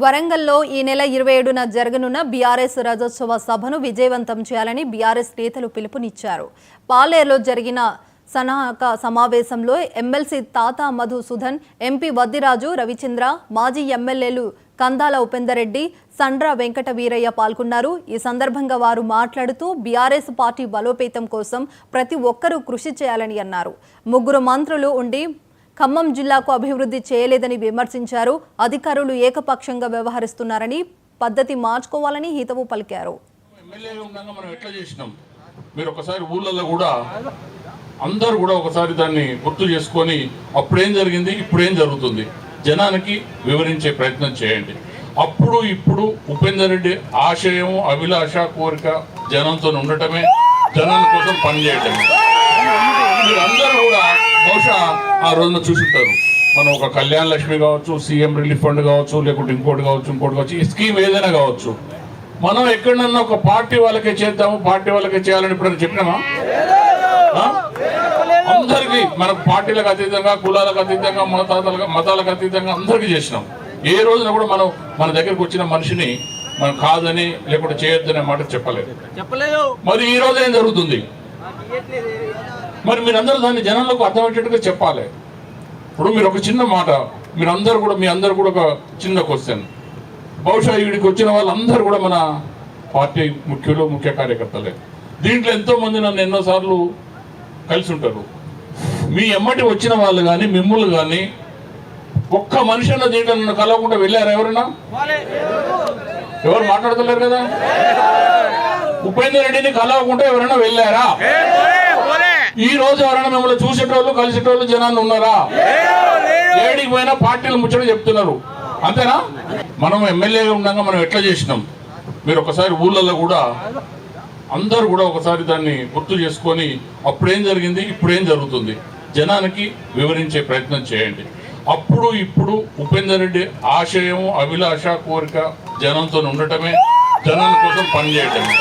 వరంగల్లో ఈ నెల 27న జరగనున్న బీఆర్ఎస్ రాజ్యోత్సవ సభను విజయవంతం చేయాలని బీఆర్ఎస్ నేతలు పిలుపునిచ్చారు. పాలేరులో జరిగిన సన్నాహక సమావేశంలో ఎమ్మెల్సీ తాత మధుసూదన్, ఎంపీ వద్దిరాజు రవిచంద్ర, మాజీ ఎమ్మెల్యేలు కందాల ఉపేందర్ రెడ్డి, సండ్ర వెంకట వీరయ్య పాల్గొన్నారు. ఈ సందర్భంగా వారు మాట్లాడుతూ బీఆర్ఎస్ పార్టీ బలోపేతం కోసం ప్రతి ఒక్కరూ కృషి చేయాలని అన్నారు. ముగ్గురు మంత్రులు ఉండి ఖమ్మం జిల్లాకు అభివృద్ధి చేయలేదని విమర్శించారు. అధికారులు ఏకపక్షంగా వ్యవహరిస్తున్నారని, పద్ధతి మార్చుకోవాలని హితవు పలికారు. మీరు ఒకసారి ఊళ్ళల్లో కూడా అందరూ కూడా ఒకసారి దాన్ని గుర్తు చేసుకొని అప్పుడేం జరిగింది, ఇప్పుడేం జరుగుతుంది జనానికి వివరించే ప్రయత్నం చేయండి. అప్పుడు ఇప్పుడు ఉపేందర్ రెడ్డి ఆశయం, అభిలాష, కోరిక జనంతో ఉండటమే, జనం కోసం పనిచేయటమే. మీరు అందరూ కూడా బహుశా ఆ రోజున చూసుంటారు. మనం ఒక కళ్యాణ లక్ష్మి కావచ్చు, సీఎం రిలీఫ్ ఫండ్ కావచ్చు, లేకుంటే ఇంకోటి కావచ్చు, ఈ స్కీమ్ ఏదైనా కావచ్చు, మనం ఎక్కడన్నా ఒక పార్టీ వాళ్ళకే చేద్దాము, పార్టీ వాళ్ళకే చేయాలని ఇప్పుడు చెప్పినామా? అందరికీ మనకు పార్టీలకు అతీతంగా, కులాలకు అతీతంగా, మతాలకు అతీతంగా అందరికీ చేసినాం. ఏ రోజున కూడా మనం మన దగ్గరకు వచ్చిన మనిషిని మనం కాదని లేకుంటే చేయొద్దనే మాట చెప్పలేదు. మరి ఈ రోజు ఏం జరుగుతుంది? మరి మీరందరూ దాన్ని జనంలోకి అర్థమయ్యేటట్టుగా చెప్పాలి. ఇప్పుడు మీరు ఒక చిన్న మాట, మీ అందరు కూడా ఒక చిన్న క్వశ్చన్. బహుశా వీడికి వచ్చిన వాళ్ళందరూ కూడా మన పార్టీ ముఖ్య కార్యకర్తలే. దీంట్లో ఎంతో మంది నన్ను ఎన్నోసార్లు కలిసి ఉంటారు. మీ ఎమ్మటి వచ్చిన వాళ్ళు కానీ, మిమ్ములు కానీ ఒక్క మనిషి అన్న దీంట్లో నన్ను కలవకుండా వెళ్ళారా? ఎవరన్నా ఎవరు మాట్లాడతలేరు కదా. ఉపేందర్ రెడ్డిని కలవకుండా ఎవరైనా వెళ్ళారా? ఈ రోజు ఎవరైనా మిమ్మల్ని చూసేటోళ్ళు, కలిసేటోళ్ళు జనాన్ని ఉన్నారా? ఏడికి పోయినా పార్టీలు ముచ్చట చెప్తున్నారు, అంతేనా? మనం ఎమ్మెల్యేగా ఉండగా మనం ఎట్లా చేసినాం? మీరు ఒకసారి ఊళ్ళల్లో కూడా అందరూ కూడా ఒకసారి దాన్ని గుర్తు చేసుకొని అప్పుడేం జరిగింది, ఇప్పుడేం జరుగుతుంది జనానికి వివరించే ప్రయత్నం చేయండి. అప్పుడు ఇప్పుడు ఉపేందర్ రెడ్డి ఆశయం, అభిలాష, కోరిక జనంతో ఉండటమే, జనం కోసం పనిచేయటమే.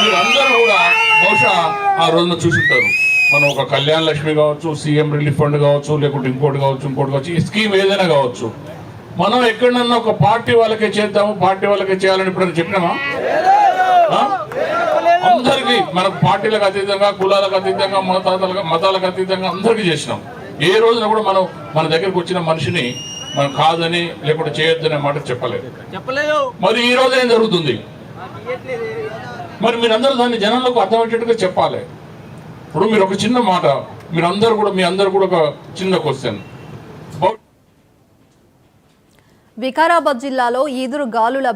మీరు అందరూ కూడా బహుశా ఆ రోజున చూసుంటారు. మనం ఒక కళ్యాణ లక్ష్మి కావచ్చు, సీఎం రిలీఫ్ ఫండ్ కావచ్చు, లేకుంటే ఇంకోటి కావచ్చు, ఈ స్కీమ్ ఏదైనా కావచ్చు, మనం ఎక్కడన్నా ఒక పార్టీ వాళ్ళకే చేద్దాము, పార్టీ వాళ్ళకే చేయాలని ఇప్పుడు చెప్పినామా? అందరికీ మనకు పార్టీలకు అతీతంగా, కులాలకు అతీతంగా, మతాలకు అతీతంగా అందరికీ చేసినాం. ఏ రోజున కూడా మనం మన దగ్గరకు వచ్చిన మనిషిని మనం కాదని లేకుంటే చేయొద్దనే మాట చెప్పలేదు. మరి ఈ రోజు ఏం జరుగుతుంది? మరి మీరందరూ దాన్ని జనంలోకి అర్థమయ్యేటట్టుగా చెప్పాలి. ఇప్పుడు మీరు ఒక చిన్న మాట, మీ అందరూ కూడా ఒక చిన్న క్వశ్చన్. వికారాబాద్ జిల్లాలో ఈదురు గాలుల